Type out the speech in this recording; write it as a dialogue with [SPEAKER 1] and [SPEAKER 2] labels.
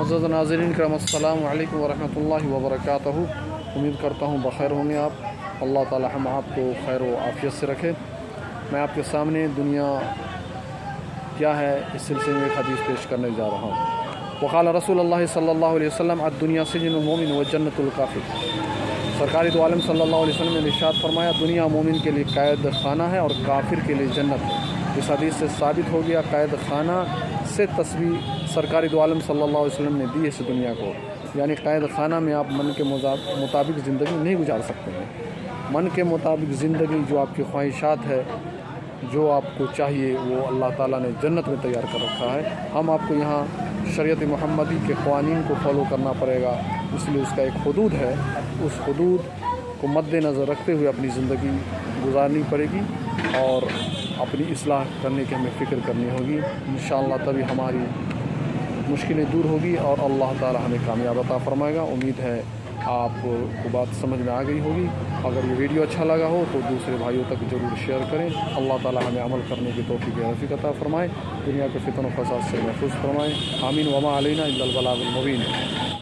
[SPEAKER 1] मुअज़्ज़ज़ नाज़रीन करम अस्सलामु अलैकुम व रहमतुल्लाहि व बरकातहू। उम्मीद करता हूँ बख़ैर होंगे आप। अल्लाह ताला हम आपको खैर व आफ़ियत से रखे। मैं आपके सामने दुनिया क्या है इस सिलसिले में एक हदीस पेश करने जा रहा हूँ। वक़ाल रसूलुल्लाह सल्लल्लाहु अलैहि वसल्लम अद्दुनिया सिजनुल मोमिन व जन्नतुल काफ़िर। सरकारी दो आलम सल्लल्लाहु अलैहि वसल्लम ने इरशाद फरमाया, दुनिया मोमिन के लिए कैद खाना है और काफिर के लिए जन्नत है। इस हदीस से साबित हो गया कैद खाना से तस्वीर सरकारी दो आलम सल्लल्लाहु अलैहि वसल्लम ने दी है इस दुनिया को, यानी कैद खाना में आप मन के मुताबिक ज़िंदगी नहीं गुजार सकते हैं। मन के मुताबिक ज़िंदगी जो आपकी ख्वाहिशात है, जो आपको चाहिए, वो अल्लाह ताला ने जन्नत में तैयार कर रखा है। हम आपको यहाँ शरीयत मुहम्मदी के क़वानीन को फॉलो करना पड़ेगा, इसलिए उसका एक हुदूद है, उस हुदूद को मद्देनज़र रखते हुए अपनी ज़िंदगी गुजारनी पड़ेगी और अपनी इस्लाह करने की हमें फ़िक्र करनी होगी। इंशाअल्लाह तभी हमारी मुश्किलें दूर होगी और अल्लाह ताला हमें कामयाब अता फ़रमाएगा। उम्मीद है आपको बात समझ में आ गई होगी। अगर ये वीडियो अच्छा लगा हो तो दूसरे भाइयों तक ज़रूर शेयर करें। अल्लाह ताला हमें अमल करने की तौफ़ीक़ रफ़ीक़ अता फ़रमाए, दुनिया के फ़ितन व फ़साद से महफूज़ फ़रमाए। आमीन। वमा अलैना इल्लल बलागुल मुबीन।